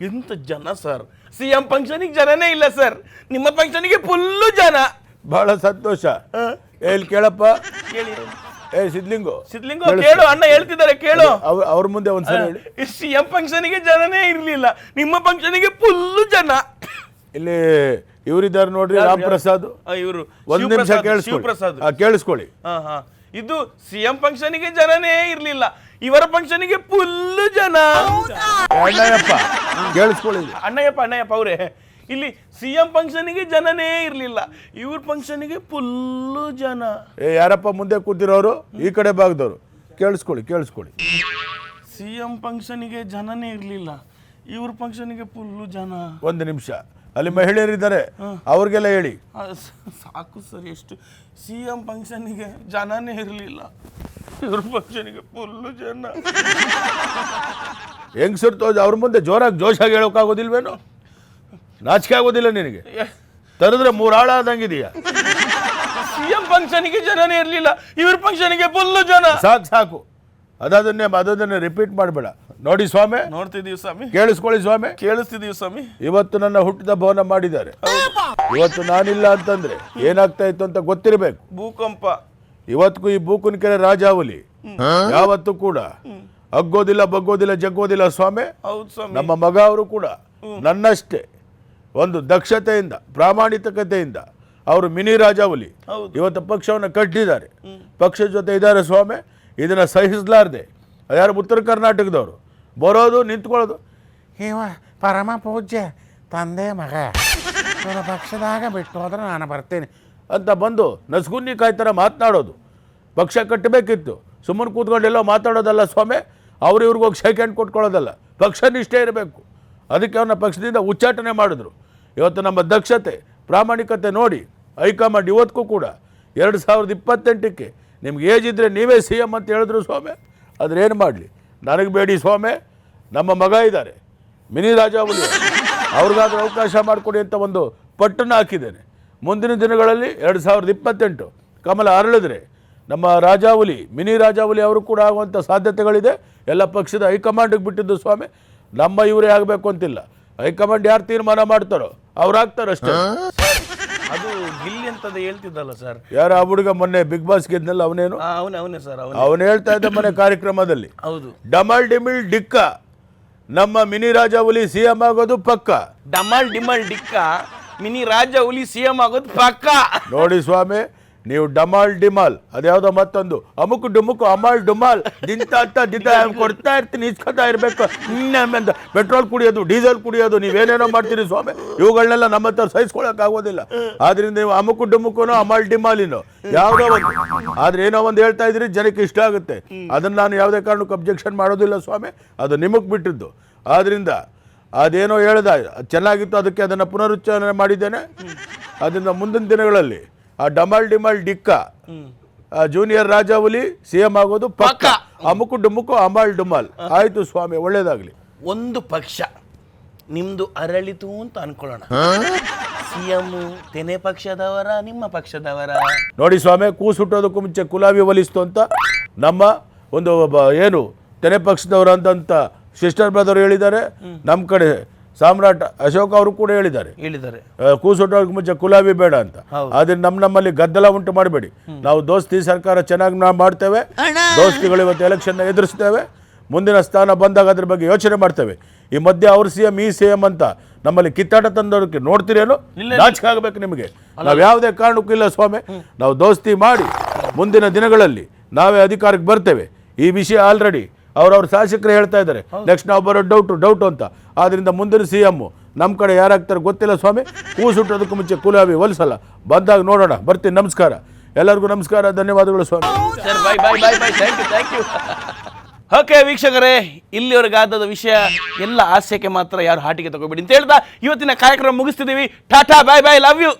ಎಂತ ಜನ ಸರ್. CM ಫಂಕ್ಷನಿಗೆ ಜನನೇ ಇಲ್ಲ ಸರ್, ನಿಮ್ಮ ಫಂಕ್ಷನಿಗೆ ಫುಲ್ಲು ಜನ. ಬಹಳ ಸಂತೋಷ. ಇಲ್ಲಿ ಕೇಳಪ್ಪ, ಕೇಳಿ ಸಿದ್ಲಿಂಗು ಕೇಳು, ಅಣ್ಣ ಹೇಳ್ತಿದ್ದಾರೆ ಕೇಳು. ಅವ್ರ ಮುಂದೆ ಒಂದ್ಸಲ ಹೇಳಿ. CM ಫಂಕ್ಷನಿಗೆ ಜನನೇ ಇರ್ಲಿಲ್ಲ, ನಿಮ್ಮ ಫಂಕ್ಷನಿಗೆ ಫುಲ್ಲು ಜನ. ಇಲ್ಲಿ ಇವರಿದ್ದಾರೆ ನೋಡ್ರಿ, ರಾಮ್ ಪ್ರಸಾದ್. ಇವರು ಒಂದ್ ನಿಮಿಷ ಕೇಳಿಸ್ಕೊಳ್ಳಿ. ಇದು CM ಫಂಕ್ಷನಿಗೆ ಜನನೇ ಇರ್ಲಿಲ್ಲ, ಇವರ ಫಂಕ್ಷನಿಗೆ ಫುಲ್ಲು ಜನ. ಅಣ್ಣಯ್ಯಪ್ಪ ಕೇಳಿಸ್ಕೊಳ್ಳಿ. ಅಣ್ಣಯ್ಯಪ್ಪ ಅವರೇ, ಇಲ್ಲಿ CM ಫಂಕ್ಷನಿಗೆ ಜನನೇ ಇರ್ಲಿಲ್ಲ, ಇವ್ರ ಫಂಕ್ಷನಿಗೆ ಫುಲ್ಲು ಜನ. ಯಾರಪ್ಪ ಮುಂದೆ ಕೂತಿರೋರು? ಈ ಕಡೆ ಭಾಗದವರು. ಕೇಳಿಸ್ಕೊಳ್ಳಿ. CM ಫಂಕ್ಷನಿಗೆ ಜನನೇ ಇರ್ಲಿಲ್ಲ, ಇವ್ರ ಫಂಕ್ಷನಿಗೆ ಫುಲ್ಲು ಜನ. ಒಂದು ನಿಮಿಷ, ಅಲ್ಲಿ ಮಹಿಳೆಯರಿದ್ದಾರೆ, ಅವ್ರಿಗೆಲ್ಲ ಹೇಳಿ. ಸಾಕು ಸರ್, ಎಷ್ಟು CM ಫಂಕ್ಷನಿಗೆ ಜನನೇ ಇರಲಿಲ್ಲ, ಇವ್ರ ಫಂಕ್ಷನಿಗೆ ಫುಲ್ಲು ಜನ. ಹೆಂಗಸರು ತೋಜ್ ಅವ್ರ ಮುಂದೆ ಜೋಶಾಗಿ ಹೇಳೋಕ್ಕಾಗೋದಿಲ್ವೇನೋ? ನಾಚಿಕೆ ಆಗೋದಿಲ್ಲ ನಿನಗೆ? ತರದ್ರೆ 3 ಆಳ ಆದಂಗಿದೆಯಾ? CM ಫಂಕ್ಷನಿಗೆ ಜನನೇ ಇರಲಿಲ್ಲ, ಇವ್ರ ಫಂಕ್ಷನಿಗೆ ಫುಲ್ಲು ಜನ. ಸಾಕು. ಅದನ್ನೇ ರಿಪೀಟ್ ಮಾಡಬೇಡ. ನೋಡಿ ಸ್ವಾಮಿ, ನೋಡ್ತಿದೀವಿ ಸ್ವಾಮಿ. ಕೇಳಿಸ್ಕೊಳ್ಳಿ ಸ್ವಾಮಿ. ಕೇಳಿಸ್ತಿದೀವಿ ಸ್ವಾಮಿ. ಇವತ್ತು ನನ್ನ ಹುಟ್ಟಿದ ಭವನ ಮಾಡಿದ್ದಾರೆ. ಇವತ್ತು ನಾನಿಲ್ಲ ಅಂತಂದ್ರೆ ಏನಾಗ್ತಾ ಇತ್ತು ಅಂತ ಗೊತ್ತಿರಬೇಕು. ಭೂಕಂಪ. ಇವತ್ತಿಗೂ ಈ ಬೂಕುನಕೆರೆ ರಾಜಾವಲಿ ಯಾವತ್ತೂ ಕೂಡ ಅಗ್ಗೋದಿಲ್ಲ, ಬಗ್ಗೋದಿಲ್ಲ, ಜಗ್ಗೋದಿಲ್ಲ ಸ್ವಾಮಿ. ಹೌದು ಸ್ವಾಮಿ. ನಮ್ಮ ಮಗ ಅವರು ಕೂಡ ನನ್ನಷ್ಟೇ ಒಂದು ದಕ್ಷತೆಯಿಂದ, ಪ್ರಾಮಾಣಿಕತೆಯಿಂದ ಅವರು ಮಿನಿ ರಾಜಾವಲಿ ಇವತ್ತು ಪಕ್ಷವನ್ನು ಕಟ್ಟಿದ್ದಾರೆ, ಪಕ್ಷದ ಜೊತೆ ಇದ್ದಾರೆ ಸ್ವಾಮಿ. ಇದನ್ನ ಸಹಿಸಲಾರ್ದೆ ಯಾರು ಉತ್ತರ ಕರ್ನಾಟಕದವರು ಬರೋದು, ನಿಂತ್ಕೊಳ್ಳೋದು, ಇವ ಪರಮ ಪೂಜ್ಯ ತಂದೆ ಮಗ, ಇವನ ಪಕ್ಷದಾಗ ಬಿಟ್ಟು ಹೋದ್ರೆ ನಾನು ಬರ್ತೀನಿ ಅಂತ ಬಂದು ನಸ್ಗುನ್ನಿಕಾಯಿ ಥರ ಮಾತನಾಡೋದು. ಪಕ್ಷ ಕಟ್ಟಬೇಕಿತ್ತು, ಸುಮ್ಮನೆ ಕೂತ್ಕೊಂಡೆಲ್ಲೋ ಮಾತಾಡೋದಲ್ಲ ಸ್ವಾಮಿ. ಅವ್ರು ಇವ್ರಿಗೆ ಹೋಗಿ ಶೇಕ್ ಹ್ಯಾಂಡ್ ಕೊಟ್ಕೊಳ್ಳೋದಲ್ಲ, ಪಕ್ಷ ನಿಷ್ಠೆ ಇರಬೇಕು. ಅದಕ್ಕೆ ಅವ್ರನ್ನ ಪಕ್ಷದಿಂದ ಉಚ್ಚಾಟನೆ ಮಾಡಿದ್ರು. ಇವತ್ತು ನಮ್ಮ ದಕ್ಷತೆ, ಪ್ರಾಮಾಣಿಕತೆ ನೋಡಿ ಹೈಕಮಾಂಡ್ ಇವತ್ತಿಗೂ ಕೂಡ 2028ಕ್ಕೆ ನಿಮ್ಗೆ ಏಜ್ ಇದ್ದರೆ ನೀವೇ CM ಅಂತ ಹೇಳಿದ್ರು ಸ್ವಾಮಿ. ಅದ್ರೇನು ಮಾಡಲಿ, ನನಗೆ ಬೇಡಿ ಸ್ವಾಮಿ. ನಮ್ಮ ಮಗ ಇದ್ದಾರೆ ಮಿನಿ ರಾಜಾವಲಿ, ಅವ್ರಿಗಾದ್ರೂ ಅವಕಾಶ ಮಾಡಿಕೊಡಿ ಅಂತ ಒಂದು ಪಟ್ಟನ್ನು ಹಾಕಿದ್ದೇನೆ. ಮುಂದಿನ ದಿನಗಳಲ್ಲಿ 2028 ಕಮಲ ಅರಳಿದ್ರೆ ನಮ್ಮ ರಾಜಾವಲಿ, ಮಿನಿ ರಾಜಾವಲಿ ಅವರು ಕೂಡ ಆಗುವಂಥ ಸಾಧ್ಯತೆಗಳಿದೆ. ಎಲ್ಲ ಪಕ್ಷದ ಹೈಕಮಾಂಡಿಗೆ ಬಿಟ್ಟಿದ್ದು ಸ್ವಾಮಿ. ನಮ್ಮ ಇವರೇ ಆಗಬೇಕು ಅಂತಿಲ್ಲ. ಹೈಕಮಾಂಡ್ ಯಾರು ತೀರ್ಮಾನ ಮಾಡ್ತಾರೋ ಅವ್ರು ಆಗ್ತಾರಷ್ಟೇ. ಅದು ಗಿಲ್ಲಿ ಅಂತದ ಹೇಳ್ತಿದ್ದಲ್ಲ ಸರ್, ಯಾರು ಆ ಹುಡುಗ ಮೊನ್ನೆ ಬಿಗ್ ಬಾಸ್ ಗೆದ್ನಲ್ಲ, ಅವನೇನು? ಅವನೇ ಸರ್. ಅವನು ಹೇಳ್ತಾ ಇದ್ದ ಮನೆ ಕಾರ್ಯಕ್ರಮದಲ್ಲಿ, ಹೌದು, ಡಮಲ್ ಡಿಮಿಲ್ ಡಿಕ್ಕ ನಮ್ಮ ಮಿನಿ ರಾಜಾವಲಿ CM ಆಗೋದು ಪಕ್ಕ. ಡಮಲ್ ಡಿಮಲ್ ಡಿಕ್ಕ ಮಿನಿ ರಾಜಾವಲಿ CM ಆಗೋದು ಪಕ್ಕ. ನೋಡಿ ಸ್ವಾಮಿ, ನೀವು ಡಮಾಲ್ ಡಿಮಾಲ್ ಅದ್ಯಾವುದೋ ಮತ್ತೊಂದು ಅಮುಕು ಡುಮುಕು ಅಮಾಲ್ ಡುಮಾಲ್ ಕೊಡ್ತಾ ಇರ್ತೀನಿ, ಇಸ್ಕೊತಾ ಇರಬೇಕು. ಪೆಟ್ರೋಲ್ ಕುಡಿಯೋದು, ಡೀಸೆಲ್ ಕುಡಿಯೋದು, ನೀವೇನೇನೋ ಮಾಡ್ತೀರಿ ಸ್ವಾಮಿ. ಇವುಗಳನ್ನೆಲ್ಲ ನಮ್ಮ ಹತ್ರ ಸಹಿಸ್ಕೊಳಕ್ಕಾಗೋದಿಲ್ಲ. ಆದ್ರಿಂದ ನೀವು ಅಮುಕು ಡುಮುಕುನೋ ಅಮಾಲ್ ಡಿಮಾಲಿನೋ ಯಾವುದೋ ಒಂದು, ಆದ್ರೆ ಏನೋ ಒಂದು ಹೇಳ್ತಾ ಇದ್ರಿ, ಜನಕ್ಕೆ ಇಷ್ಟ ಆಗುತ್ತೆ. ಅದನ್ನ ನಾನು ಯಾವುದೇ ಕಾರಣಕ್ಕೂ ಅಬ್ಜೆಕ್ಷನ್ ಮಾಡೋದಿಲ್ಲ ಸ್ವಾಮಿ, ಅದು ನಿಮಗೆ ಬಿಟ್ಟಿದ್ದು. ಆದ್ರಿಂದ ಅದೇನೋ ಹೇಳ್ದ ಚೆನ್ನಾಗಿತ್ತು, ಅದಕ್ಕೆ ಅದನ್ನು ಪುನರುಚ್ಚಾರಣೆ ಮಾಡಿದ್ದೇನೆ. ಅದರಿಂದ ಮುಂದಿನ ದಿನಗಳಲ್ಲಿ ಆ ಡಮಲ್ ಡಿಮಲ್ ಡಿಕ್ಕ ಜೂನಿಯರ್ ರಾಜಾವಲಿ CM ಆಗೋದು ಪಕ್ಕ. ಅಮುಕು ಡುಮುಕು ಅಮಾಲ್ ಡುಮಾಲ್. ಆಯ್ತು ಸ್ವಾಮಿ, ಒಳ್ಳೇದಾಗ್ಲಿ. ಒಂದು ಪಕ್ಷ ನಿಮ್ದು ಅರಳಿತು ಅಂತ ಅನ್ಕೊಳ್ಳೋಣ, CM ತೆನೆ ಪಕ್ಷದವರ ನಿಮ್ಮ ಪಕ್ಷದವರ? ನೋಡಿ ಸ್ವಾಮಿ, ಕೂಸುಟ್ಟೋದಕ್ಕೂ ಮುಂಚೆ ಕುಲಾವಿ ಒಲಿಸ್ತು ಅಂತ ನಮ್ಮ ಒಂದು ಏನು ತೆನೆ ಪಕ್ಷದವರು ಅಂತ ಸಿಸ್ಟರ್ ಬ್ರದರ್ ಹೇಳಿದ್ದಾರೆ. ನಮ್ಮ ಕಡೆ ಸಾಮ್ರಾಟ್ ಅಶೋಕ್ ಅವರು ಕೂಡ ಹೇಳಿದ್ದಾರೆ, ಕೂಸುಟ್ಟೋದಕ್ಕೆ ಮುಂಚೆ ಕುಲಾವಿ ಬೇಡ ಅಂತ. ಆದ್ರೆ ನಮ್ಮಲ್ಲಿ ಗದ್ದಲ ಉಂಟು ಮಾಡಬೇಡಿ. ನಾವು ದೋಸ್ತಿ ಸರ್ಕಾರ ಚೆನ್ನಾಗಿ ನಾವು ಮಾಡ್ತೇವೆ. ದೋಸ್ತಿಗಳು ಇವತ್ತು ಎಲೆಕ್ಷನ್ ಎದುರಿಸ್ತೇವೆ. ಮುಂದಿನ ಸ್ಥಾನ ಬಂದಾಗ ಅದ್ರ ಬಗ್ಗೆ ಯೋಚನೆ ಮಾಡ್ತೇವೆ. ಈ ಮಧ್ಯೆ ಅವ್ರ CM ಈ CM ಅಂತ ನಮ್ಮಲ್ಲಿ ಕಿತ್ತಾಟ ತಂದೋದಕ್ಕೆ ನೋಡ್ತೀರೇನು? ನಾಚಿಕೆ ಆಗಬೇಕು ನಿಮಗೆ. ನಾವು ಯಾವುದೇ ಕಾರಣಕ್ಕೂ ಇಲ್ಲ ಸ್ವಾಮಿ. ನಾವು ದೋಸ್ತಿ ಮಾಡಿ ಮುಂದಿನ ದಿನಗಳಲ್ಲಿ ನಾವೇ ಅಧಿಕಾರಕ್ಕೆ ಬರ್ತೇವೆ. ಈ ವಿಷಯ ಆಲ್ರೆಡಿ ಅವ್ರವ್ರ ಶಾಸಕರು ಹೇಳ್ತಾ ಇದ್ದಾರೆ, ನೆಕ್ಸ್ಟ್ ನಾವು ಬರೋ ಡೌಟು ಅಂತ. ಆದ್ರಿಂದ ಮುಂದಿನ CM ನಮ್ಮ ಕಡೆ ಯಾರಾಗ್ತಾರೆ ಗೊತ್ತಿಲ್ಲ ಸ್ವಾಮಿ. ಕೂಸುಟ್ಟೋದಕ್ಕೂ ಮುಂಚೆ ಕುಲಾವಿ ಹೊಲಿಸಲ್ಲ, ಬಂದಾಗ ನೋಡೋಣ. ಬರ್ತೀನಿ. ನಮಸ್ಕಾರ ಎಲ್ಲರಿಗೂ. ನಮಸ್ಕಾರ, ಧನ್ಯವಾದಗಳು ಸ್ವಾಮಿ. ಓಕೆ ವೀಕ್ಷಕರೇ, ಇಲ್ಲಿವರೆಗಾದ ವಿಷಯ ಎಲ್ಲ ಹಾಸ್ಯಕ್ಕೆ ಮಾತ್ರ, ಯಾರು ಹಾಟಿಗೆ ತಗೋಬೇಡಿ ಅಂತ ಹೇಳ್ತಾ ಇವತ್ತಿನ ಕಾರ್ಯಕ್ರಮ ಮುಗಿಸ್ತಿದ್ದೀವಿ. Ta-ta, bye bye, love you.